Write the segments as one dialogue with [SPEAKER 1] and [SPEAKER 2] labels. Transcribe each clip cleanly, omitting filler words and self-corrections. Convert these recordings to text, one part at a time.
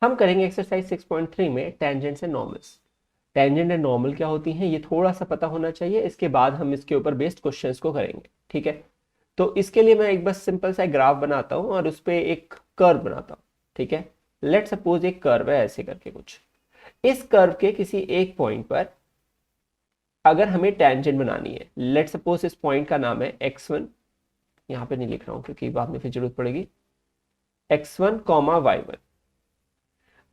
[SPEAKER 1] हम करेंगे एक्सरसाइज 6.3 में tangents and normals. Tangent and normal क्या होती हैं ये थोड़ा सा पता होना चाहिए, इसके बाद हम इसके ऊपर बेस्ड क्वेश्चंस को करेंगे। ठीक है, तो इसके लिए मैं एक बस सिंपल सा ग्राफ बनाता हूँ और उस पर एक कर्व बनाता हूँ। ठीक है, लेट सपोज एक कर्व है ऐसे करके कुछ। इस कर्व के किसी एक पॉइंट पर अगर हमें टेंजेंट बनानी है, लेट सपोज इस पॉइंट का नाम है x1, यहाँ पे नहीं लिख रहा हूँ क्योंकि बाद में फिर जरूरत पड़ेगी, x1 कॉमा y1,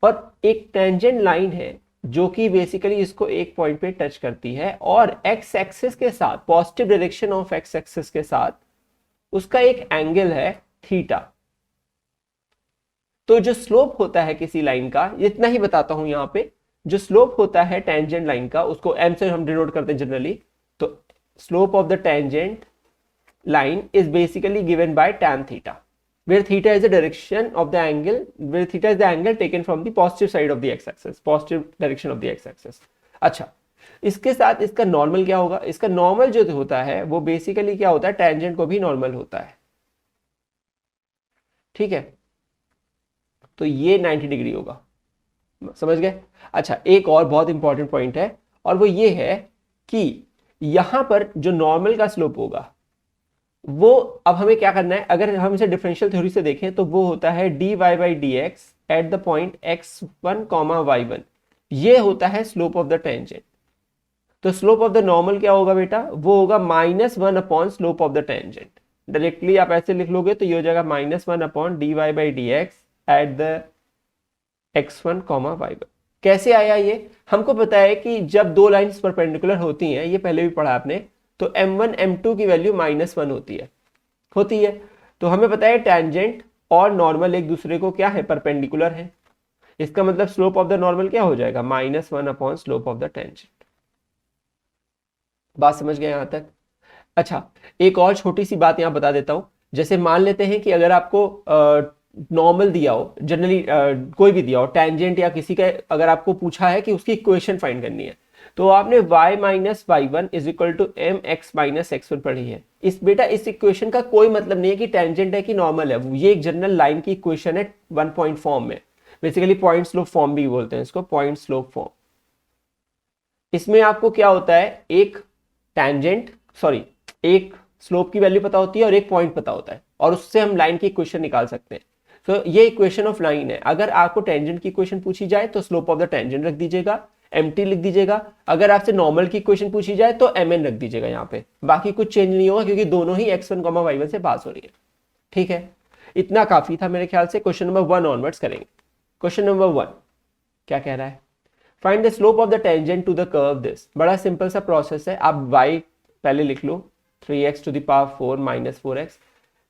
[SPEAKER 1] और एक टेंजेंट लाइन है जो कि बेसिकली इसको एक पॉइंट पे टच करती है और एक्स एक्सिस के साथ, positive direction of x axis के साथ उसका एक एंगल है थीटा। तो जो स्लोप होता है किसी लाइन का, इतना ही बताता हूं यहां पे, जो स्लोप होता है टेंजेंट लाइन का उसको एम से हम डिनोट करते हैं जनरली। तो slope of the tangent line is basically given by tan theta, where theta is the direction of the angle, where theta is the angle taken from the positive side of the x-axis, positive direction of the x-axis। अच्छा, इसके साथ इसका normal क्या होगा? इसका normal जो होता है वो बेसिकली क्या होता है, टेंजेंट को भी नॉर्मल होता है। ठीक है, तो ये 90 डिग्री होगा, समझ गए? अच्छा, एक और बहुत इंपॉर्टेंट पॉइंट है और वो ये है कि यहां पर जो नॉर्मल का स्लोप होगा वो, अब हमें क्या करना है, अगर हम इसे डिफरेंशियल थ्योरी से देखें तो वो होता है dy by d x at the point x1 comma y1, ये होता है स्लोप ऑफ द टेंजेंट। तो स्लोप ऑफ द नॉर्मल क्या होगा बेटा? वो होगा -1 upon slope of the tangent. Directly आप ऐसे लिख लोगे तो ये हो जाएगा -1 upon dy by d x at the x1 comma y1। कैसे आया ये? हमको पता है कि जब दो लाइंस परपेंडिकुलर होती हैं, ये पहले भी पढ़ा आपने, तो m1 m2 की वैल्यू -1 होती है। तो हमें पता है टेंजेंट और नॉर्मल एक दूसरे को क्या है, परपेंडिकुलर है। इसका मतलब स्लोप ऑफ द नॉर्मल क्या हो जाएगा, -1 upon slope of the tangent. बात समझ गए यहां तक? अच्छा, एक और छोटी सी बात यहां बता देता हूं। जैसे मान लेते हैं कि अगर आपको नॉर्मल दिया हो, जनरली कोई भी दिया हो, टेंजेंट या किसी का, अगर आपको पूछा है कि उसकी इक्वेशन फाइंड करनी है, तो आपने y minus y one is equal to m x minus x one पढ़ी है। इस बेटा इस इक्वेशन का कोई मतलब नहीं है कि टेंजेंट है कि नॉर्मल है, ये एक जनरल लाइन की इक्वेशन है 1 पॉइंट फॉर्म में। बेसिकली पॉइंट स्लोप फॉर्म भी बोलते हैं इसको, पॉइंट स्लोप फॉर्म। इसमें आपको क्या होता है, एक टेंजेंट, सॉरी, एक स्लोप की वैल्यू पता होती है और एक पॉइंट पता होता है, और उससे हम लाइन की इक्वेशन निकाल सकते हैं। तो ये इक्वेशन ऑफ लाइन है। अगर आपको टेंजेंट की इक्वेशन पूछी जाए तो स्लोप ऑफ द टेंजेंट रख दीजिएगा, mt लिख दीजिएगा। अगर आपसे नॉर्मल की इक्वेशन पूछी जाए तो mn रख दीजिएगा यहाँ पे, बाकी कुछ चेंज नहीं होगा क्योंकि दोनों ही x1 y1 से पास हो रही है। ठीक है, इतना काफी था मेरे ख्याल से। क्वेश्चन नंबर 1 ऑनवर्ड्स करेंगे। क्वेश्चन नंबर 1 क्या कह रहा है, find the slope of the tangent to the curve this. बड़ा सिंपल सा प्रोसेस है, आप y पहले लिख लो 3x to the power 4 minus 4x,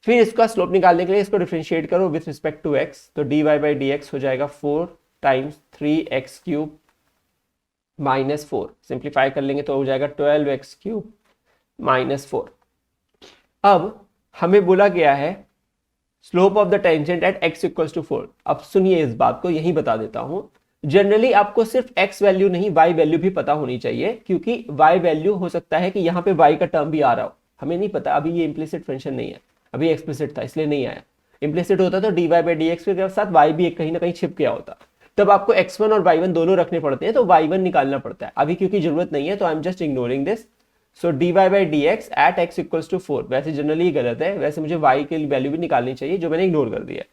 [SPEAKER 1] फिर इसका स्लोप निकालने के लिए इसको डिफरेंशिएट करो विथ रिस्पेक्ट टू x, तो dy बाई डी एक्स हो जाएगा 4 टाइम्स 3x क्यूब -4, सिंप्लीफाई कर लेंगे तो हो जाएगा 12x क्यूब -4। अब हमें बोला गया है slope of the tangent at x equals to 4। अब सुनिए इस बात को, यही बता देता हूं। जनरली आपको सिर्फ x वैल्यू नहीं y वैल्यू भी पता होनी चाहिए, क्योंकि y वैल्यू हो सकता है कि यहां पे y का टर्म भी आ रहा हो, हमें नहीं पता। अभी ये इम्प्लिसिट फंक्शन नहीं है, अभी एक्सप्लिसिट था इसलिए नहीं आया। इम्प्लिसिट होता तो dy बाई डी एक्स के साथ y भी कहीं ना कहीं छिप गया होता, तब आपको x1 और y1 दोनों रखने पड़ते हैं, तो y1 निकालना पड़ता है। अभी क्योंकि जरूरत नहीं है तो I am just ignoring this. So dy by d x at x equals to 4, वैसे जनरली गलत है, वैसे मुझे y की वैल्यू भी निकालनी चाहिए जो मैंने इग्नोर कर दिया।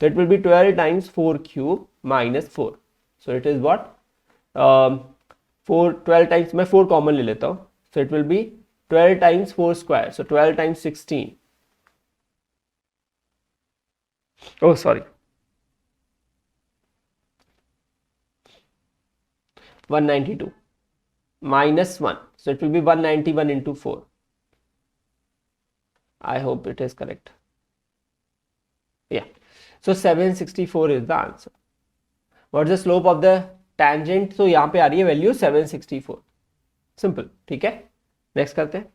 [SPEAKER 1] तो it will be 12 times 4 cube -4, so it is what 4, 12 times, मैं 4 कॉमन ले लेता हूं, so it will be 12 times 4 square, so 12 times 16, oh sorry 192 -1, so it will be 191 into 4. I hope it is correct. Yeah, so 764 is the answer. What's the slope of the tangent? So यहाँ पे आ रही है value 764, simple. ठीक है, next करते हैं।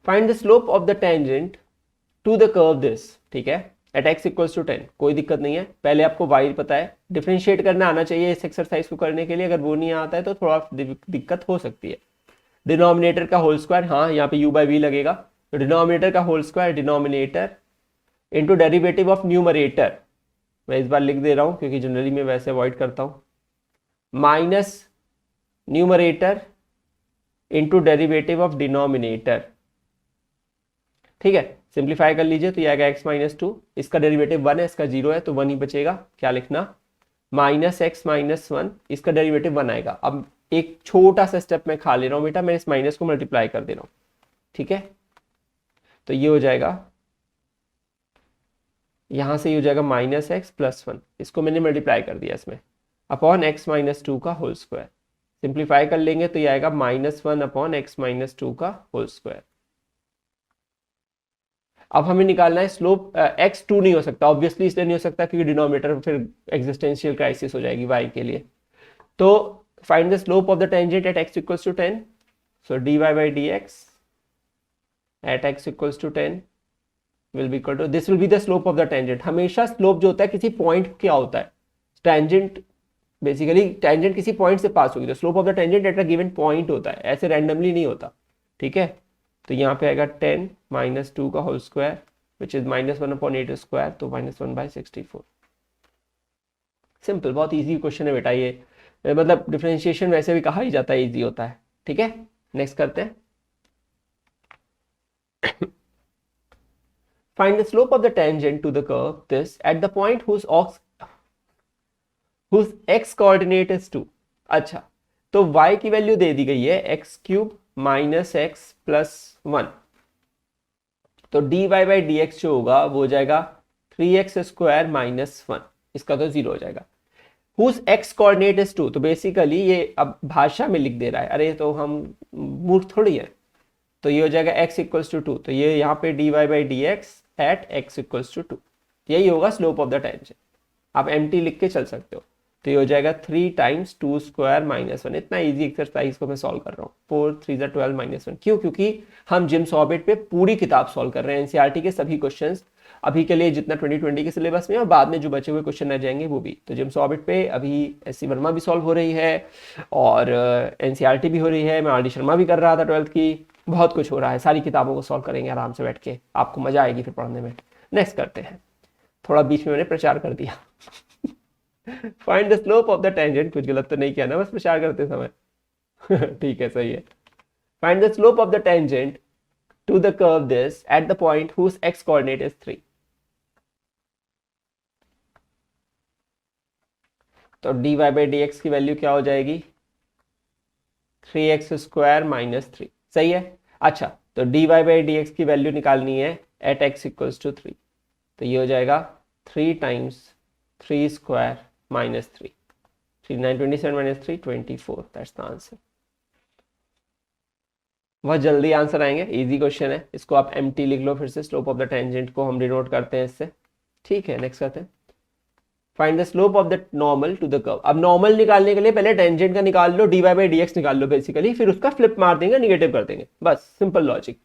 [SPEAKER 1] Find the slope of the tangent to the curve this. ठीक है, एट x इक्वल्स टू 10, कोई दिक्कत नहीं है। पहले आपको y पता है, डिफरेंशिएट करना आना चाहिए इस एक्सरसाइज को करने के लिए। अगर वो नहीं आता है तो थोड़ा दिक्कत हो सकती है। डिनोमिनेटर का होल स्क्वायर, हाँ यहाँ पे u बाई वी लगेगा, तो डिनोमिनेटर का whole square, denominator into derivative of numerator मैं इस बार लिख दे रहा हूँ क्योंकि जनरली मैं वैसे अवॉइड करता हूँ, minus numerator into derivative of denominator. ठीक है, सिंप्लीफाई कर लीजिए तो ये आएगा x माइनस टू, इसका डेरिवेटिव 1 है, इसका 0 है तो 1 ही बचेगा। क्या लिखना, माइनस एक्स माइनस वन, इसका डेरिवेटिव 1 आएगा। अब एक छोटा सा स्टेप मैं खा ले रहा हूँ बेटा, मैं इस माइनस को मल्टीप्लाई कर दे रहा हूँ। ठीक है, तो ये हो जाएगा, यहां से ये हो जाएगा माइनस एक्स प्लस वन, इसको मैंने मल्टीप्लाई कर दिया इसमें, अपॉन एक्स माइनस टू का होल स्क्वायर। सिंप्लीफाई कर लेंगे तो ये आएगा minus one upon x minus two का होल स्क्वायर। अब हमें निकालना है स्लोप, एक्स टू नहीं हो सकता ऑब्वियसली, इसलिए नहीं हो सकता क्योंकि डिनोमिनेटर फिर एग्जिस्टेंशियल क्राइसिस हो जाएगी y के लिए। तो find the slope of the tangent at x equals to 10, so dy by dx at x equals to 10 will be equal to, this will be the slope of the tangent. हमेशा slope जो होता है किसी point क्या होता है, tangent basically tangent किसी point से पास होगी, तो slope of the tangent at a given point होता है, ऐसे रैंडमली नहीं होता। ठीक है, तो यहाँ पे आएगा 10 माइनस टू का whole square which is minus one upon eight square, तो माइनस वन बाई 64। सिंपल, बहुत इजी क्वेश्चन है बेटा ये, मतलब डिफरेंशिएशन वैसे भी कहा ही जाता है इजी होता है। ठीक है, नेक्स्ट करते हैं। Find the slope of the tangent to the curve this at the point whose x coordinate is 2। अच्छा, तो y की वैल्यू दे दी गई है x cube minus x plus one, तो dy बाई डी एक्स जो होगा वो हो जाएगा 3x स्क्वायर माइनस वन, इसका तो 0 हो जाएगा। whose x कोऑर्डिनेट इज 2, तो बेसिकली ये अब भाषा में लिख दे रहा है, अरे तो हम मूर्ख थोड़ी है, तो ये हो जाएगा x इक्वल्स टू 2, तो ये यहाँ पे dy by d x at x equals to 2, यही होगा स्लोप ऑफ द टेंजेंट। आप एम्प्टी लिख के चल सकते हो, तो ये हो जाएगा 3 टाइम्स 2 स्क्वायर माइनस वन। इतना इजी एक्सरसाइज को मैं सॉल्व कर रहा हूँ, 4 3 12 माइनस वन। क्यों, क्योंकि हम जिम्स ऑर्बिट पे पूरी किताब सॉल्व कर रहे हैं, एनसीईआरटी के सभी क्वेश्चंस अभी के लिए जितना 2020 के सिलेबस में और बाद में जो बचे हुए क्वेश्चन आ जाएंगे वो भी। तो जिम्स ऑर्बिट पे अभी एससी वर्मा भी सॉल्व हो रही है और एनसीईआरटी भी हो रही है, मैं आरडी शर्मा भी कर रहा था 12th की, बहुत कुछ हो रहा है, सारी किताबों को सॉल्व करेंगे आराम से बैठ के, आपको मजा आएगी फिर पढ़ने में। नेक्स्ट करते हैं, थोड़ा बीच में मैंने प्रचार कर दिया। Find the slope of the tangent, कुछ गलत तो नहीं किया ना बस प्रचार करते समय। ठीक है, सही है। Find the slope of the tangent to the curve this at the point whose x coordinate is 3। तो dy बाई डी एक्स की वैल्यू क्या हो जाएगी, 3x स्क्वायर माइनस 3, सही है। अच्छा, तो dy बाई डी एक्स की वैल्यू निकालनी है एट x इक्वल्स टू 3, तो ये हो जाएगा 3 times 3 square minus 3, 3 9 27 minus 3 24, that's the answer. बहुत जल्दी आंसर आएंगे, इजी क्वेश्चन है, इसको आप एम्प्टी लिख लो फिर से, स्लोप ऑफ द टेंजेंट को हम डिनोट करते हैं इससे। ठीक है, नेक्स्ट करते हैं। Find the slope of the normal to the curve. अब नॉर्मल निकालने के लिए पहले टेंजेंट का निकाल लो, dy बाई डी एक्स निकाल लो बेसिकली, फिर उसका फ्लिप मार देंगे, निगेटिव कर देंगे, बस सिंपल लॉजिक।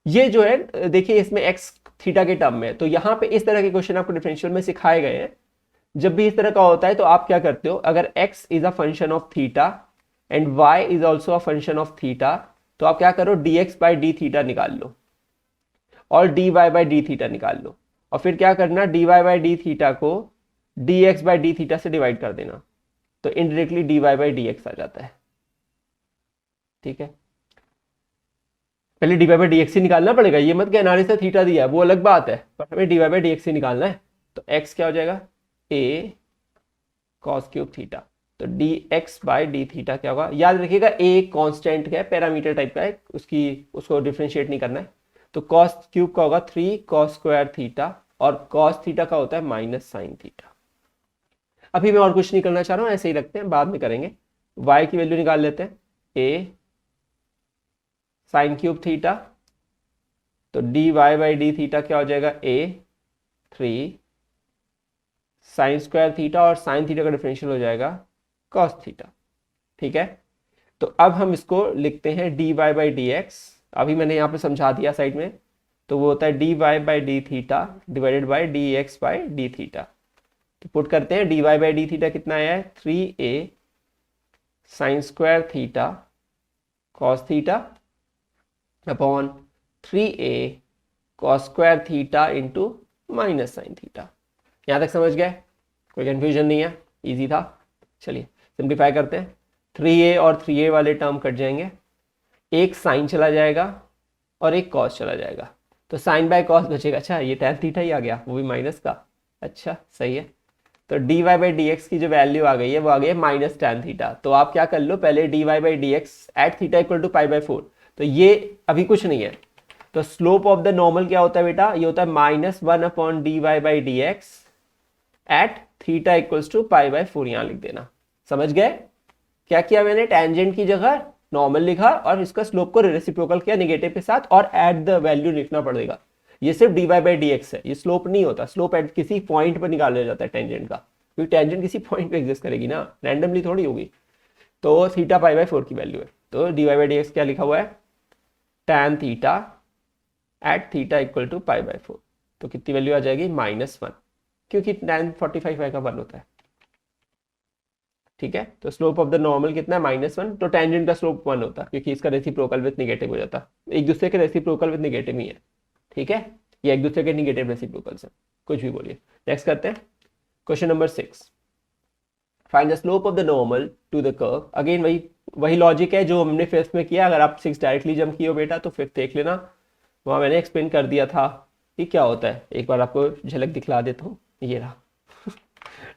[SPEAKER 1] ये जो है देखिए इसमें x थीटा के टर्म में, तो यहाँ पे इस तरह के क्वेश्चन आपको डिफरेंशियल में सिखाए गए हैं। जब भी इस तरह का होता है तो आप क्या करते हो, अगर x is a function of theta and y is also a function of theta, तो आप क्या करो dx बाई डी थीटा निकाल लो और dy बाई डी थीटा निकाल लो, और फिर क्या करना, dy बाई डी थीटा को dx बाई डी थीटा से डिवाइड कर देना, तो indirectly dy by d x आ जाता है। ठीक है, पहले dy बाई डी एक्स ही निकालना पड़ेगा, ये मत कहना से थीटा दिया है वो अलग बात है, पर हमें dy बाई डी एक्स ही निकालना है। तो x क्या हो जाएगा, a cos क्यूब थीटा, तो dx बाई डी थीटा क्या होगा, याद रखिएगा a कांस्टेंट है, पैरामीटर टाइप का है, उसको डिफरेंशिएट नहीं करना है। तो cos क्यूब का होगा 3 cos स्क्वायर थीटा, और cos थीटा का होता है माइनस साइन थीटा। अभी मैं और कुछ नहीं करना चाह रहा हूं, ऐसे ही रखते हैं, बाद में करेंगे। y की वैल्यू निकाल लेते हैं, a साइन क्यूब थीटा, तो dy बाई डी थीटा क्या हो जाएगा, a 3 साइन स्क्वायर थीटा, और साइन थीटा का डिफरेंशियल हो जाएगा cos थीटा। ठीक है, तो अब हम इसको लिखते हैं dy बाई डी एक्स, अभी मैंने यहाँ पे समझा दिया साइड में, तो वो होता है dy by d theta divided by dx by d theta. तो पुट करते हैं, dy बाई डी थीटा कितना आया है, 3a sine square theta cos theta upon 3a cos square theta into minus sine theta. यहां तक समझ गए। कोई कंफ्यूजन नहीं है, इजी था। चलिए सिंप्लीफाई करते हैं। 3a और 3a वाले टर्म कट जाएंगे, एक साइन चला जाएगा और एक कॉस चला जाएगा, तो साइन बाय कॉस बचेगा। अच्छा ये tan थीटा ही आ गया, वो भी माइनस का। अच्छा सही है। तो dy बाई डी एक्स की जो वैल्यू आ गई है वो आ गई है माइनस tan थीटा। तो आप क्या कर लो, पहले dy by d x at theta equal to pi by 4, तो ये अभी कुछ नहीं है। तो स्लोप ऑफ द नॉर्मल क्या होता है बेटा, ये होता है -1 upon dy by d x at theta equals to pi by 4। यहां लिख देना। समझ गए क्या किया मैंने, टेंजेंट की जगह नॉर्मल लिखा और इसका स्लोप को रेसिप्रोकल किया नेगेटिव के साथ, और एट द वैल्यू लिखना पड़ेगा। ये सिर्फ dy बाई डी एक्स है, ये स्लोप नहीं होता। स्लोप एट किसी पॉइंट पर निकाला जाता है टेंजेंट का, क्योंकि टेंजेंट किसी पॉइंट पे एग्जिस्ट करेगी ना, रैंडमली थोड़ी होगी। तो थीटा पाई बाई 4 की वैल्यू है, तो dy बाई डी एक्स क्या लिखा हुआ है, tan theta at theta equal to pi by 4। तो कितनी वैल्यू आ जाएगी, -1, क्योंकि tan 45 का 1 होता है। ठीक है, तो स्लोप ऑफ द नॉर्मल कितना है, -1। तो टेंजेंट का स्लोप 1 होता है, क्योंकि इसका रेसिप्रोकल विद नेगेटिव हो जाता है। एक दूसरे के रेसिप्रोकल विद नेगेटिव ही है। ठीक है, ये एक दूसरे के नेगेटिव रेसिप्रोकल्स है, कुछ भी बोलिए। नेक्स्ट करते हैं question number 6। Find the slope of the normal to the curve. Again वही लॉजिक है जो हमने फिफ्थ में किया। अगर आप 6 डायरेक्टली जंप किए हो बेटा तो फिफ्थ देख लेना, वहां मैंने एक्सप्लेन कर दिया था कि क्या होता है। एक बार आपको झलक दिखला देता हूँ, ये रहा।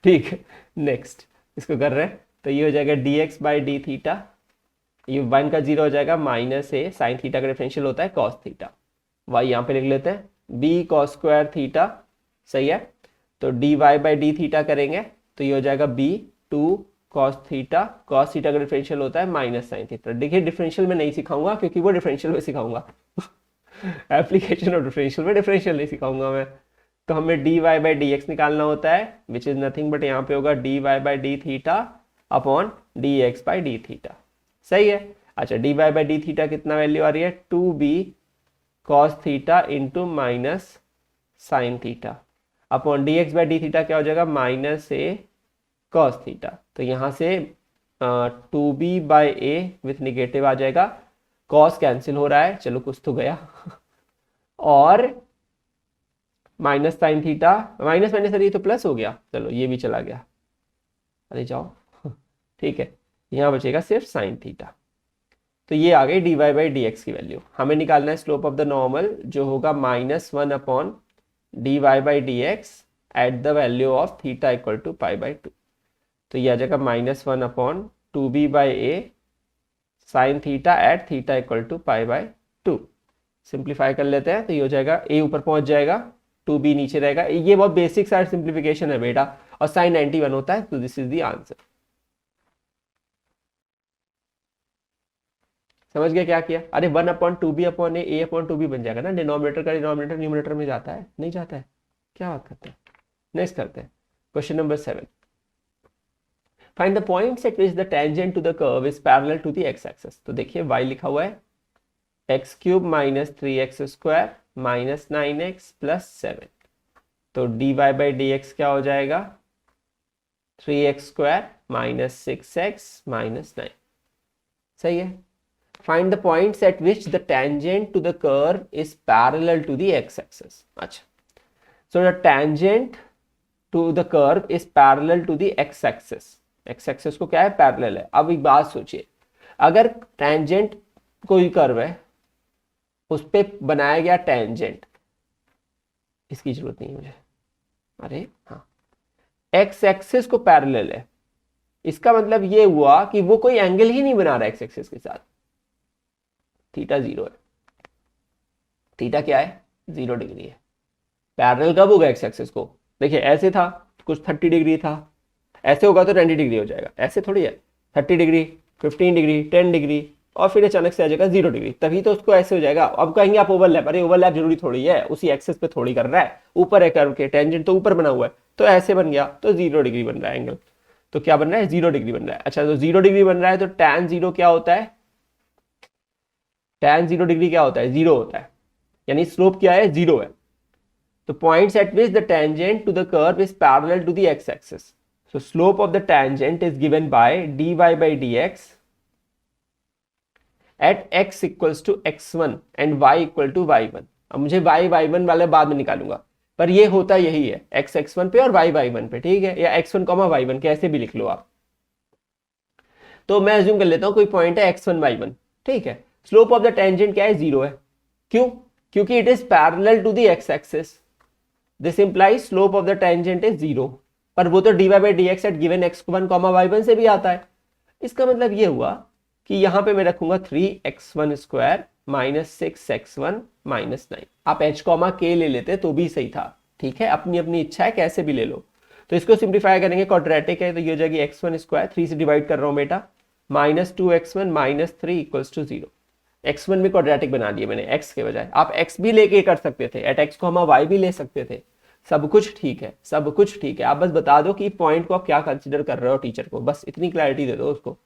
[SPEAKER 1] ठीक है, नेक्स्ट इसको कर रहे हैं। तो ये हो जाएगा D x by d theta, ये 1 का 0 हो जाएगा, माइनस ए साइन थीटा का डिफरेंशियल होता है कॉस थीटा। वाई यहाँ पे लिख लेते हैं, बी कॉस स्क्वायर थीटा। सही है, तो d y by d theta करेंगे तो ये हो जाएगा b 2 cos theta. Cos theta का डिफरेंशियल होता है माइनस साइन थीटा। देखिए डिफरेंशियल में नहीं सिखाऊंगा, क्योंकि वो डिफरेंशियल में सिखाऊंगा। एप्लीकेशन ऑफ डिफरेंशियल में डिफरेंशियल नहीं सिखाऊंगा मैं। तो हमें d y by d x निकालना होता है, विच इज नथिंग बट यहाँ पे होगा d y by d theta upon d x by d theta. सही है। अच्छा, d y by d theta कितना वैल्यू आ रही है, 2b cos theta into minus sine theta upon d x by d theta क्या हो जाएगा, माइनस ए कॉस थीटा। तो यहाँ से 2b by a with negative आ जाएगा, कॉस कैंसिल हो रहा है, चलो कुछ तो गया। और minus sine theta, minus minus ये तो प्लस हो गया, चलो ये भी चला गया, अरे जाओ। ठीक है, यहाँ बचेगा सिर्फ साइन थीटा। तो ये आ गई d y by d x की वैल्यू। हमें निकालना है स्लोप ऑफ द नॉर्मल, जो होगा -1 upon d y by d x at the value of theta equal to pi by 2। तो ये आ जाएगा -1 upon 2b by a sine theta at theta equal to pi by 2। Simplify कर लेते हैं, तो ये हो जाएगा ए ऊपर पहुंच जाएगा, 2b नीचे रहेगा। ये बहुत बेसिक साइड सिंप्लीफिकेशन है बेटा, और साइन 91 होता है, तो दिस इज द आंसर। समझ गया क्या किया, अरे 1 अपॉन 2b अपॉन ए अपॉन 2b बन जाएगा ना, डिनोमिनेटर का डिनोमिनेटर न्यूमरेटर में जाता है, नहीं जाता है, क्या बात करते हैं। नेक्स्ट करते हैं question number 7। Find the points at which the tangent to the curve is parallel to the x axis. तो देखिए y लिखा हुआ है x cube minus 3x square minus 9x plus 7। तो dy बाई डी एक्स क्या हो जाएगा, 3x square minus 6x minus 9। सही है। Find the points at which the tangent to the curve is parallel to the x axis. अच्छा, so the tangent to the curve is parallel to the x axis. X axis को क्या है, parallel है। अब एक बात सोचिए, अगर टेंजेंट कोई कर्व है, उस पे बनाया गया टेंजेंट, इसकी जरूरत नहीं है मुझे, अरे हाँ, एक्स एक्सिस को पैरेलल है, इसका मतलब ये हुआ कि वो कोई एंगल ही नहीं बना रहा एक्स एक्सिस के साथ। थीटा 0 है, थीटा क्या है, 0 डिग्री है। पैरेलल कब होगा एक्स एक्सिस को, देखिए ऐसे था कुछ 30 डिग्री था, ऐसे होगा तो 20 डिग्री हो जाएगा, ऐसे थोड़ी है 30 डिग्री 15 डिग्री 10 डिग्री, और फिर अचानक से आ जाएगा 0 डिग्री, तभी तो उसको ऐसे हो जाएगा। अब कहेंगे आप ओवरलैप, अरे ओवरलैप जरूरी थोड़ी है, उसी एक्सिस पे थोड़ी कर रहा है, ऊपर है कर्व के, टेंजेंट तो ऊपर बना हुआ है, तो ऐसे बन गया, तो 0 डिग्री बन रहा है एंगल। तो क्या बन रहा है, 0 डिग्री बन रहा है। अच्छा, तो 0 डिग्री बन रहा है, तो tan 0 क्या होता है, tan 0 डिग्री क्या होता है, 0 होता है, यानी स्लोप क्या है, 0 है। तो points at which the tangent to the curve is parallel to the x axis. So slope of the tangent is given by dy by dx at x equals to x1 and y equal to y1। अब मुझे y y1 वाले बाद में निकालूंगा, पर ये होता यही है, x x1 पे और y y1 पे, ठीक है, या x1 y1 कैसे भी लिख लो आप। तो मैं अज्यूम कर लेता हूं कोई पॉइंट है x1 y1, ठीक है, स्लोप ऑफ द टेंजेंट क्या है, 0 है। क्यों? क्योंकि it is parallel to the x axis, this implies slope of the tangent is 0। पर वो तो dy by d x at given x1 y1 से भी आता है। इसका मतलब ये हुआ कि यहां पे मैं रखूंगा 3x1 square minus 6x1 minus 9। आप h k ले लेते तो भी सही था, ठीक है, अपनी अपनी इच्छा है, कैसे भी ले लो। तो इसको सिंप्लीफाई करेंगे, क्वाड्रेटिक है तो ये हो जाएगी x1 स्क्वायर, 3 से डिवाइड कर रहा हूं बेटा, minus 2x1 minus 3 equals to 0। x1 भी क्वाड्रेटिक बना दिया मैंने x के बजाय, आप x भी लेके कर सकते थे, एट x को हम y भी ले सकते थे, सब कुछ ठीक है, सब कुछ ठीक है। आप बस बता दो कि पॉइंट को आप क्या कंसिडर कर रहे हो टीचर को, बस इतनी क्लैरिटी दे दो उसको।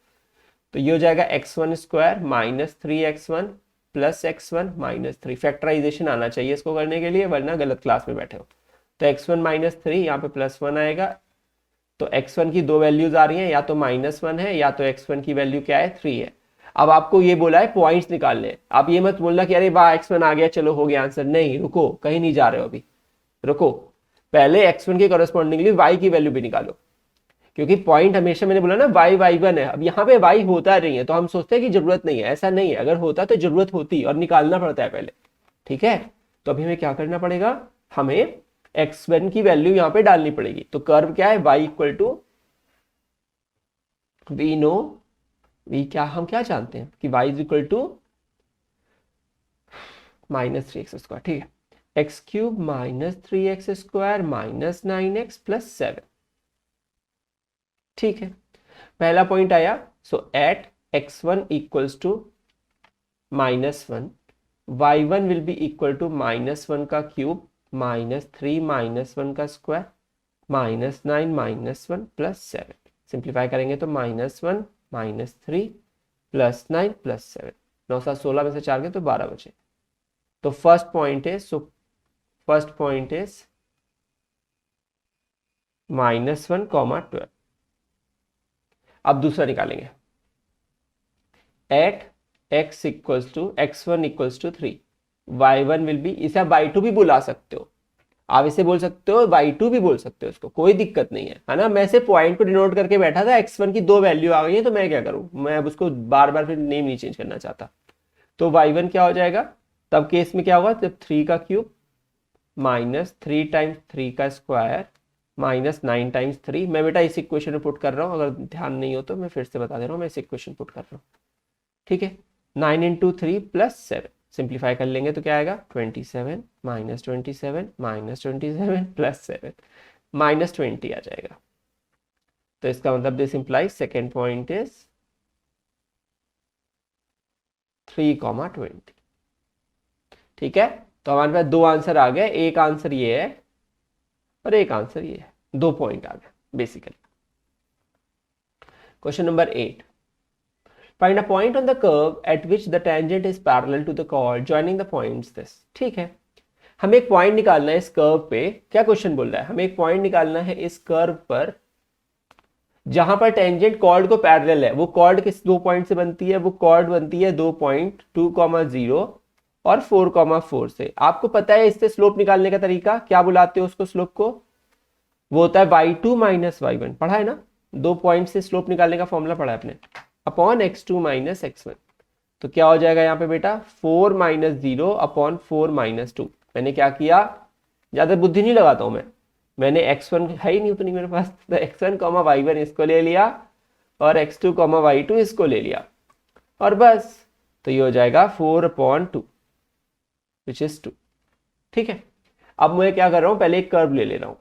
[SPEAKER 1] तो ये हो जाएगा x1 square minus 3x1 plus x1 minus 3। Factorisation आना चाहिए इसको करने के लिए, वरना गलत क्लास में बैठे हो। तो x1 माइनस 3, यहाँ पे प्लस 1 आएगा। तो x1 की दो वैल्यूज आ रही हैं, या तो -1 है या तो x1 की वैल्यू क्या है, 3 है। अब आपको ये बोला है पॉइंट्स निकालने, आप ये मत बोलना कि अरे वाह x1 आ गया चलो हो गया आंसर, नहीं, रुको, कहीं नहीं जा रहे हो अभी, रुको, पहले x1 के कॉरेस्पॉन्डिंगली y की वैल्यू भी निकालो, क्योंकि पॉइंट हमेशा मैंने बोला ना y y1 है। अब यहाँ पे y होता नहीं है तो हम सोचते हैं कि जरूरत नहीं है, ऐसा नहीं है, अगर होता तो जरूरत होती और निकालना पड़ता है पहले, ठीक है। तो अभी हमें क्या करना पड़ेगा, हमें x1 की वैल्यू यहाँ पे डालनी पड़ेगी। तो कर्व क्या है, y equal to, we know, we क्या, हम क्या जानते हैं कि y is equal to minus 3x square, ठीक है, x cube minus 3x square minus 9x plus 7, ठीक है। पहला पॉइंट आया, so at x1 equals to -1, y1 will be equal to -1 का क्यूब माइनस 3 -1 का स्क्वायर माइनस 9 -1 प्लस 7। सिंप्लीफाई करेंगे तो -1 -3 प्लस 9 प्लस 7, 9 7 16 में से 4 गए तो 12 बचे। तो फर्स्ट पॉइंट है, सो फर्स्ट पॉइंट इज -1 12। अब दूसरा निकालेंगे, at x equals to x1 equals to 3, y1 will be, इसे आप y2 भी बुला सकते हो, आप इसे बोल सकते हो y2 भी बोल सकते हो, इसको कोई दिक्कत नहीं है ना। मैं से पॉइंट को डिनोट करके बैठा था, x1 की दो वैल्यू आ गई है तो मैं क्या करूं, मैं अब उसको बार बार फिर नेम नहीं चेंज करना चाहता। तो y1 क्या हो जाएगा, तब केस में क्या होगा, जब 3 का क्यूब माइनस 3 टाइम्स 3 का स्क्वायर माइनस 9 टाइम्स 3। मैं बेटा इस इक्वेशन में पुट कर रहा हूँ, अगर ध्यान नहीं हो तो मैं फिर से बता दे रहा हूँ, मैं इस इक्वेशन पुट कर रहा हूँ, ठीक है। 9 इंटू 3 प्लस 7, सिंप्लीफाई कर लेंगे तो क्या आएगा, 27 माइनस 27 माइनस 27 प्लस 7, माइनस 20 आ जाएगा। तो इसका मतलब this implies second point is 3,20, ठीक है। तो हमारे पास दो आंसर आ गए, एक आंसर ये है और एक आंसर ये है, दो पॉइंट आ गए basically. Question number 8, find a point on the curve at which the tangent is parallel to the chord joining the points this, ठीक है। हमें एक पॉइंट निकालना है इस कर्व पे, क्या क्वेश्चन बोल रहा है, हमें एक पॉइंट निकालना है इस कर्व पर जहां पर टेंजेंट कॉर्ड को पैरेलल है। वो कॉर्ड किस दो पॉइंट से बनती है, वो कॉर्ड बनती है 2.2,0 और 4,4 से। आपको पता है इससे स्लोप निकालने का तरीका, क्या बुलाते हो उसको स्लोप को, वो होता है y2 माइनस y1, पढ़ा है ना, दो पॉइंट से स्लोप निकालने का फॉर्मूला पढ़ा है आपने, अपॉन x2 माइनस x1। तो क्या हो जाएगा यहाँ पे बेटा, 4 माइनस 0 अपॉन 4 माइनस 2। मैंने क्या किया, ज्यादा बुद्धि नहीं लगाता हूं मैंने x1 है ही नहीं उतनी मेरे पास, तो x1 y1 इसको ले लिया और x2 y2 इसको ले लिया और बस। तो ये हो जाएगा 4/2 विच इज 2, ठीक है। अब मैं क्या कर रहा हूं, पहले एक कर्व ले ले रहा हूं,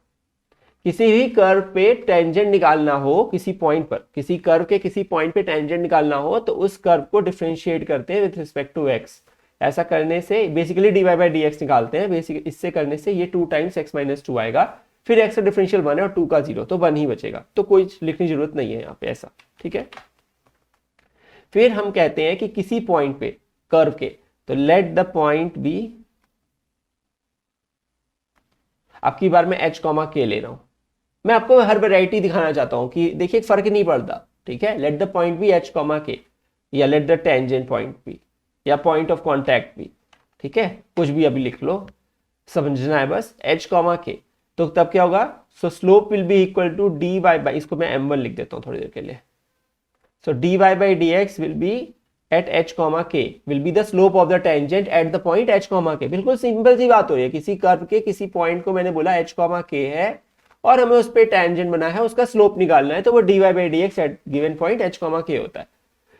[SPEAKER 1] किसी भी कर्व पे टेंजेंट निकालना हो, किसी पॉइंट पर, किसी कर्व के किसी पॉइंट पे टेंजेंट निकालना हो तो उस कर्व को डिफरेंशिएट करते हैं विद रिस्पेक्ट टू x। ऐसा करने से basically dy by d x निकालते हैं, बेसिक इससे करने से ये 2 टाइम्स x माइनस 2 आएगा, फिर x का डिफरेंशियल 1 है और 2 का 0, तो 1 ही बचेगा, तो कोई लिखने की जरूरत नहीं है यहाँ पे ऐसा, ठीक है। फिर हम कहते हैं कि किसी पॉइंट पे कर्व के, तो लेट द पॉइंट बी, अब की बार मैं h k ले रहा हूं, मैं आपको हर वैरायटी दिखाना चाहता हूं कि देखिए फर्क नहीं पड़ता, ठीक है। Let the point be h k, या let the tangent point be, या पॉइंट ऑफ कॉन्टैक्ट बी, ठीक है, कुछ भी अभी लिख लो। समझना है बस, h कॉमा के, तो तब क्या होगा, so slope will be equal to dy by, इसको मैं m1 लिख देता हूं थोड़ी देर के लिए, so dy by dx will be at h comma k will be the slope of the tangent at the point h comma k। बिल्कुल सिंपल सी बात हो रही है, किसी कर्व के किसी पॉइंट को मैंने बोला h कॉमा k है और हमें उस पर टेंजेंट बना है, उसका स्लोप निकालना है, तो वो dy by dx at given point h comma k होता है।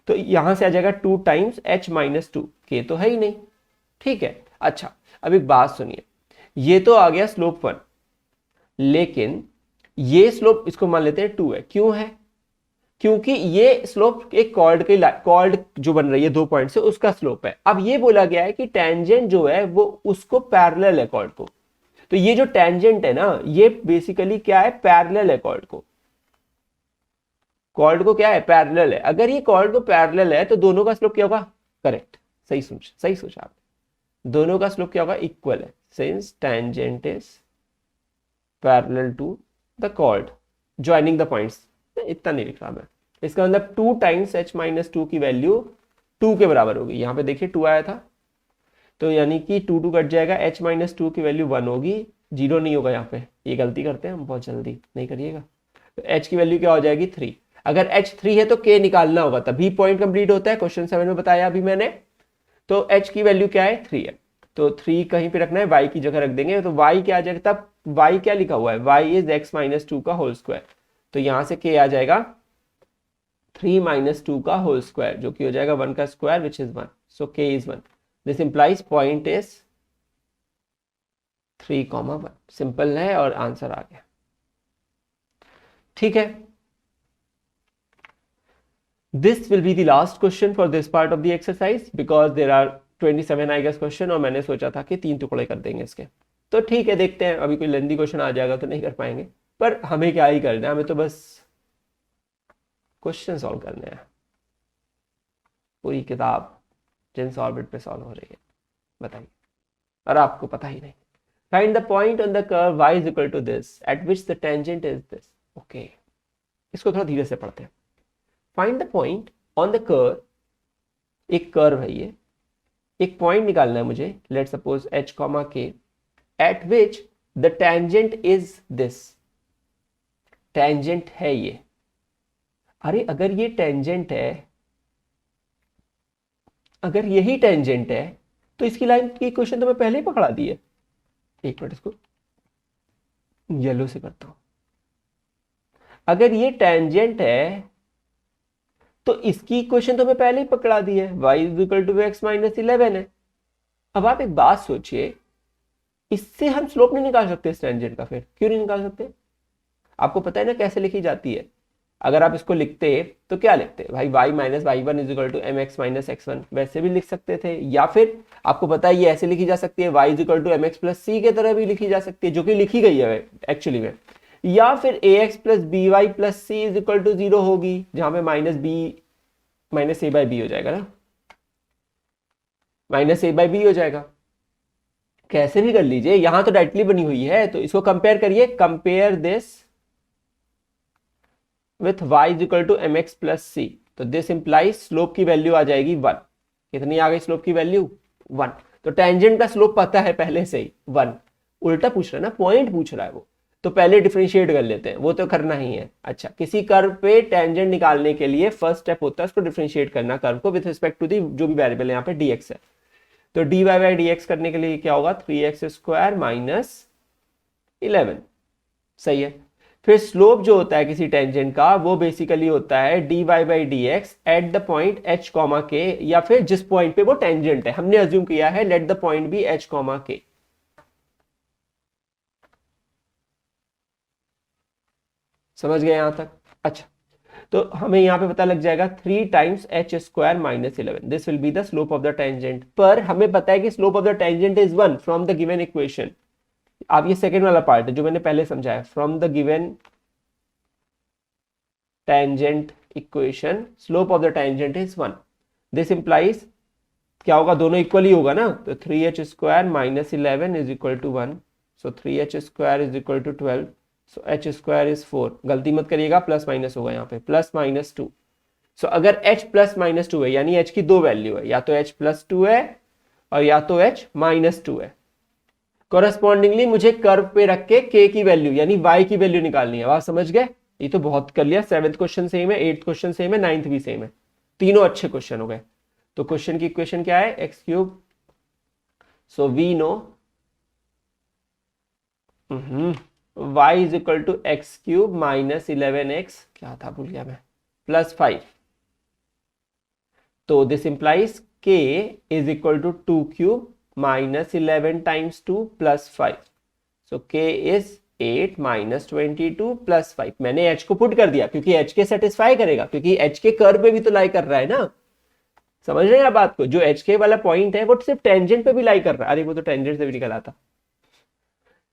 [SPEAKER 1] तो यहां से आ जाएगा 2 टाइम्स h माइनस 2, k तो है ही नहीं, ठीक है। अच्छा अब एक बात सुनिए, ये तो आ गया स्लोप 1, लेकिन ये स्लोप इसको मान लेते हैं 2 है, क्यों है, क्योंकि ये स्लोप एक कॉर्ड जो बन रही है 2 पॉइंट से उसका स्लोप है। अब ये बोला गया है कि टेंजेंट जो है वो उसको पैरेलल है कॉर्ड को, तो ये जो टेंजेंट है ना ये बेसिकली क्या है, पैरेलल है कॉर्ड को, कॉर्ड को क्या है, पैरेलल है। अगर ये कॉर्ड को पैरेलल है तो दोनों का स्लोप क्या होगा, करेक्ट, सही सोचा आपने, दोनों का स्लोप क्या होगा, इक्वल है, since tangent is parallel to the chord joining the points. इतना नहीं लिख रहा मैं, इसका मतलब 2 टाइम्स h माइनस 2 की वैल्यू 2 के बराबर होगी। यहां पे देखिए 2 आया था, तो यानी कि 2 कट जाएगा, h माइनस 2 की वैल्यू 1 होगी, 0 नहीं होगा यहाँ पे, ये गलती करते हैं हम बहुत जल्दी, नहीं करिएगा। तो h की वैल्यू क्या हो जाएगी 3, अगर h 3 है तो k निकालना होगा तभी पॉइंट कंप्लीट होता है, क्वेश्चन 7 में बताया अभी मैंने। तो h की वैल्यू क्या है, 3 है, तो 3 कहीं पे रखना है, y की जगह रख देंगे, तो y क्या आ जाएगा, तब y क्या लिखा हुआ है, y इज x माइनस 2 का होल स्क्वायर, तो यहां से k आ जाएगा 3 माइनस 2 का होल स्क्वायर, जो कि हो जाएगा 1 का square which is 1, so k is 1, this implies point is 3,1। Simple है और आंसर आ गया, ठीक है। This will be the last question for this part of the exercise because there are 27 I guess question, और मैंने सोचा था कि 3 टुकड़े कर देंगे इसके, तो ठीक है देखते हैं, अभी कोई लेंदी क्वेश्चन आ जाएगा तो नहीं कर पाएंगे, पर हमें क्या ही करना है, हमें तो बस क्वेश्चन सॉल्व करने हैं। पूरी किताब जेन्स ऑर्बिट पे सॉल्व हो रही है, बताइए, और आपको पता ही नहीं। Find the point on the curve y is equal to this at which the tangent is this. Okay, इसको थोड़ा धीरे से पढ़ते हैं। Find the point on the curve, एक कर्व है ये, एक पॉइंट निकालना है मुझे, let suppose h comma k at which the tangent is this, tangent है ये। अरे अगर ये टेंजेंट है, अगर यही टेंजेंट है तो इसकी लाइन की क्वेश्चन तो मैं पहले ही पकड़ा दी है। एक मिनट, इसको येलो से करता हूं। अगर ये टेंजेंट है तो इसकी क्वेश्चन तो मैं पहले ही पकड़ा दी है, y is equal to x minus 11 है। अब आप एक बात सोचिए, इससे हम स्लोप नहीं निकाल सकते इस टेंजेंट का, फिर क्यों नहीं निकाल सकते, आपको पता है ना कैसे लिखी जाती है। अगर आप इसको लिखते तो क्या लिखते भाई, y minus y one is equal to m x minus x one, वैसे भी लिख सकते थे, या फिर आपको पता है ये ऐसे लिखी जा सकती है, y is equal to m x plus c के तरह भी लिखी जा सकती है, जो कि लिखी गई है एक्चुअली में, या फिर a x plus b y plus c is equal to 0 होगी, जहां पे minus b minus a by b हो जाएगा ना, माइनस ए बाई बी हो जाएगा, कैसे भी कर लीजिए, यहां तो डायरेक्टली बनी हुई है। तो इसको कंपेयर करिए, compare this with y is equal to m x plus c, तो दिस इंप्लाइज स्लोप की वैल्यू आ जाएगी 1। कितनी आ गई स्लोप की वैल्यू, 1। तो टेंजेंट का स्लोप पता है पहले से ही 1। उल्टा पूछ रहा है ना, पॉइंट पूछ रहा है वो, तो पहले डिफरेंशिएट कर लेते हैं, वो तो करना ही है। अच्छा, किसी कर्व पे टेंजेंट निकालने के लिए फर्स्ट स्टेप होता है उसको डिफरेंशिएट करना, कर्व को विद रिस्पेक्ट टू दी जो भी वेरिएबल है, यहाँ पे dx है, तो dy बाई dx करने के लिए क्या होगा, 3x स्क्वायर माइनस 11, सही है। फिर स्लोप जो होता है किसी टेंजेंट का वो बेसिकली होता है dy by dx eight the point h comma k, या फिर जिस पॉइंट पे वो टेंजेंट है, हमने अज्यूम किया है let the point be h comma k। समझ गए यहां तक। अच्छा, तो हमें यहां पे पता लग जाएगा 3 times h square minus 11, this will be the slope of the tangent. पर हमें पता है कि slope of the tangent is 1 from the given equation. अब ये सेकेंड वाला पार्ट है जो मैंने पहले समझाया, from the given tangent equation slope of the tangent is 1, this implies क्या होगा, दोनों इक्वल ही होगा ना, तो 3h square minus 11 is equal to 1, so 3h square is equal to 12, so h square is 4। गलती मत करिएगा, प्लस माइनस होगा यहाँ पे, प्लस माइनस 2। सो अगर h प्लस माइनस 2 है, यानी h की दो वैल्यू है, या तो h प्लस 2 है और या तो h माइनस 2 है। कोरस्पॉन्डिंगली मुझे कर्व पे रख के k की वैल्यू यानी y की वैल्यू निकालनी है। बात समझ गए? ये तो बहुत कर लिया। 7th क्वेश्चन सेम है, 8th क्वेश्चन सेम है, 9th भी सेम है, तीनों अच्छे क्वेश्चन हो गए। तो क्वेश्चन की इक्वेशन क्या है? X cube. So we know y is equal to x cube minus 11x, क्या था भूल गया मैं, प्लस 5। तो this implies k is equal to 2 cube minus 11 times 2 plus 5। So k is 8 minus 22 plus 5। मैंने h को पुट कर दिया क्योंकि h के सेटिस्फाई करेगा, क्योंकि h के कर्व पे भी तो लाई कर रहा है ना। समझ रहे हैं आप बात को? जो एच के वाला पॉइंट है वो सिर्फ टेंजेंट पे भी लाई कर रहा है। अरे वो तो टेंजेंट से भी निकल आता,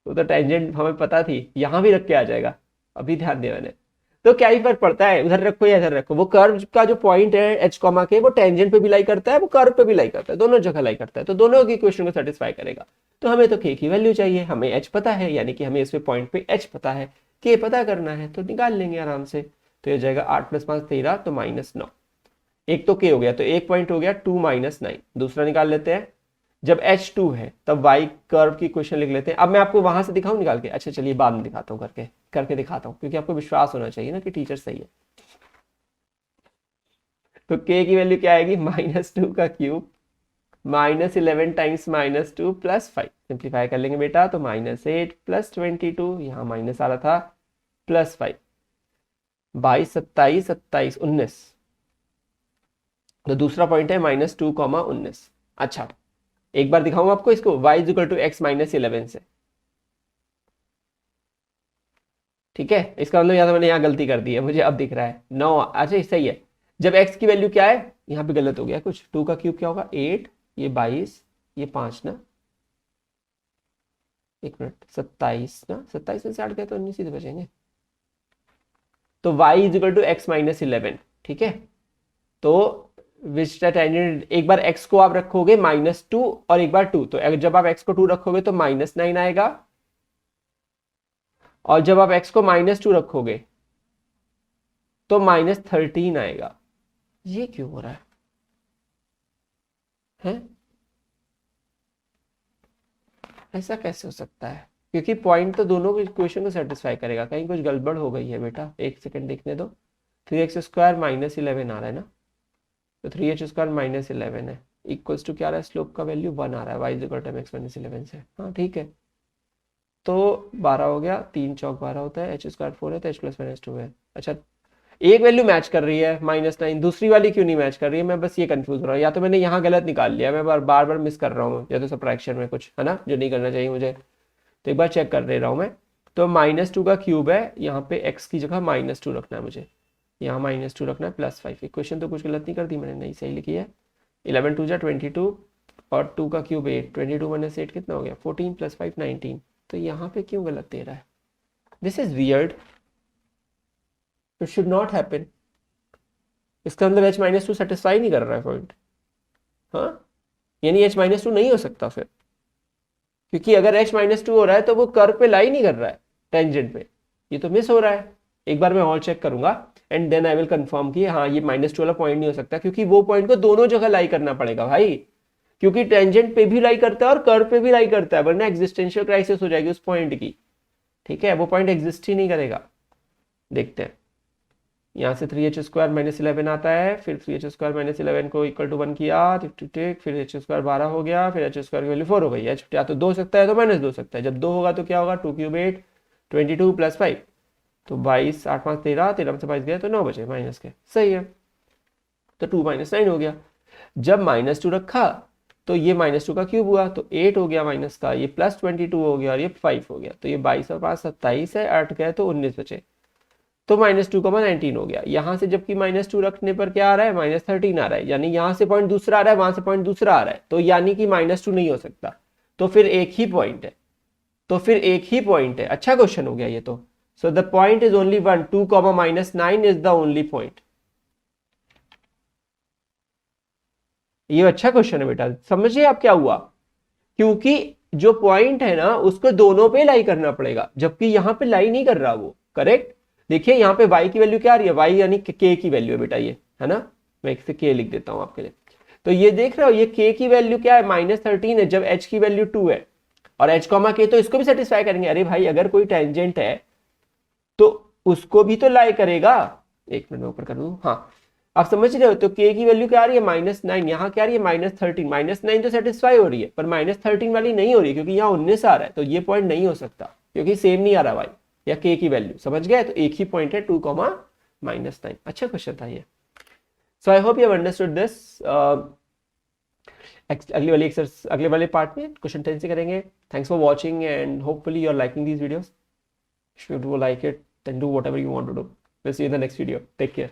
[SPEAKER 1] वो तो टेंजेंट हमें पता थी, यहां भी रख के आ जाएगा। अभी ध्यान दिया मैंने। तो क्या ही फर्क पड़ता है, उधर रखो या इधर रखो, वो कर्व का जो पॉइंट है एच कॉमा के, वो टेंजेंट पे भी लाई करता है, वो कर्व पे भी लाई करता है, दोनों जगह लाई करता है। तो दोनों की इक्वेशन को सेटिस्फाई करेगा। तो हमें तो के की वैल्यू चाहिए, हमें एच पता है, यानी कि हमें इस पॉइंट पे एच पता है, के पता करना है, तो निकाल लेंगे आराम से। तो ये जाएगा 8 + 5 13, तो -9। एक तो के हो गया, तो एक पॉइंट हो गया 2 - 9। दूसरा निकाल लेते हैं। जब h2 है तब y कर्व की इक्वेशन लिख लेते हैं। अब मैं आपको वहां से दिखाऊं निकाल के? अच्छा चलिए बाद में दिखाता हूं, करके दिखाता हूं, क्योंकि आपको विश्वास होना चाहिए ना कि टीचर सही है। तो k की वैल्यू क्या आएगी? -2 का cube minus 11 times -2 plus 5। Simplify कर लेंगे बेटा, तो -8 प्लस 22, यहाँ माइनस आ रहा था, प्लस 5। 22 27 27 19। तो दूसरा पॉइंट है -2, 19। अच्छा एक बार दिखाऊं आपको इसको, y = x - 11 से। ठीक है, इसका मतलब या तो मैंने यहाँ गलती कर दी है, मुझे अब दिख रहा है 9। अच्छा सही है। जब x की वैल्यू क्या है, यहाँ पे गलत हो गया कुछ, 2 का क्यूब क्या होगा 8, ये 22, ये 5 ना, एक मिनट, 27 ना, 27 में से 8 गया तो 19 ही तो बचेंगे। तो y = x - 11। ठीक है, तो विच टेंजेंट, एक बार x को आप रखोगे -2 और एक बार 2, तो जब आप x को 2 रखोगे तो -9 आएगा, और जब आप x को -2 रखोगे तो -13 आएगा। ये क्यों हो रहा है? ऐसा कैसे हो सकता है? क्योंकि पॉइंट तो दोनों की इक्वेशन को सेटिस्फाई करेगा। कहीं कुछ गड़बड़ हो गई है बेटा, एक सेकंड देखने दो। 3x² -11 आ रहा है ना, तो 3h² -11 है, इक्वल्स टू क्या आ रहा है, स्लोप का वैल्यू 1 आ रहा है, y = x - 11 से। हाँ ठीक है, तो 12 हो गया, 3 चौक 12 होता है, h² 4 है, तो h + -2 है। अच्छा एक वैल्यू मैच कर रही है -9, दूसरी वाली क्यों नहीं मैच कर रही है? मैं बस ये कंफ्यूज हो रहा हूँ, या तो मैंने यहाँ गलत निकाल लिया, मैं बार बार मिस कर रहा हूँ, या तो सब्ट्रैक्शन में कुछ है ना जो नहीं करना चाहिए मुझे। तो एक बार चेक कर ले रहा हूँ मैं। तो -2 का क्यूब है, यहाँ पे x की जगह -2 रखना है मुझे, यहाँ -2 रखना है, +5। इक्वेशन तो कुछ गलत नहीं कर दी मैंने, नहीं सही लिखी है। 11 2 22 और 2 का क्यूब 8, 22 - 8 कितना हो गया, 14 + 5 19। तो यहाँ पे क्यों गलत दे रहा है? This is weird, it should not happen. इसका मतलब h - 2 सेटिस्फाई नहीं कर रहा है पॉइंट। हाँ, यानी h - 2 नहीं हो सकता फिर, क्योंकि अगर h - 2 हो रहा है तो वो कर्व पे लाई नहीं कर रहा है, टेंजेंट पे। ये तो मिस हो रहा है। एक बार मैं और चेक करूंगा and then I will confirm कि हाँ ये -2 वाला पॉइंट नहीं हो सकता, क्योंकि वो पॉइंट को दोनों जगह लाई करना पड़ेगा भाई, क्योंकि टेंजेंट पे भी लाई करता है और कर्व पे भी लाई करता है, वरना एग्जिस्टेंशियल क्राइसिस हो जाएगी उस पॉइंट की। ठीक है, वो पॉइंट एग्जिस्ट ही नहीं करेगा। देखते हैं, यहाँ से 3h² -11 आता है, फिर 3h² -11 को = 1 किया, फिर h² 12 हो गया, फिर h² की वैल्यू 4 हो गई। h या तो 2 हो सकता है तो -2 हो सकता है। जब 2 होगा तो क्या होगा, 2 × 8 22 + 5, तो 22 8 5 13, 13 में से 22 गया तो 9 बचे माइनस के। सही है, तो 2 - 9 हो गया। जब -2 रखा तो ये -2 का क्यूब हुआ, तो 8 हो गया माइनस का, ये +22 हो गया और ये 5 हो गया, तो ये 22 और 5 27 है, 8 गए तो 19 बचे, तो -2 19 हो गया। यहां से जबकि -2 रखने पर क्या आ रहा है, -13 आ रहा है, यानी यहां से पॉइंट दूसरा आ रहा है, वहां से पॉइंट दूसरा आ रहा है, तो यानी कि -2 नहीं हो सकता, तो फिर एक ही पॉइंट है, अच्छा क्वेश्चन हो गया ये तो। So the point is only one, 2, -9 is the only point. ये अच्छा क्वेश्चन है बेटा, समझिए आप क्या हुआ, क्योंकि जो पॉइंट है ना उसको दोनों पे लाई करना पड़ेगा, जबकि यहां पे लाई नहीं कर रहा वो। करेक्ट, देखिए यहाँ पे y की वैल्यू क्या आ रही है, y यानी k की वैल्यू है बेटा, ये है ना, मैं इसे k लिख देता हूं आपके लिए। तो ये देख रहे हो, ये k की वैल्यू क्या है, -13 है, जब h की वैल्यू 2 है, और h कॉमा k तो इसको भी सेटिस्फाई करेंगे। अरे भाई अगर कोई टेंजेंट है तो उसको भी तो लाई करेगा। एक मिनट में ऊपर कर दूं, हाँ आप समझ रहे हो। तो k की वैल्यू क्या आ रही है -9, यहाँ क्या आ रही है -13। -9 तो सेटिस्फाई हो रही है पर -13 वाली नहीं हो रही क्योंकि यहाँ 19 आ रहा है, तो ये पॉइंट नहीं हो सकता क्योंकि सेम नहीं आ रहा भाई, या k की वैल्यू समझ गए। तो एक ही पॉइंट है 2, -9। अच्छा क्वेश्चन था ये। So I hope you have understood this. अगले वाले पार्ट में क्वेश्चन 10 से करेंगे। Thanks for watching and hopefully you are liking these videos. If you do like it, then do whatever you want to do. We'll see you in the next video. Take care.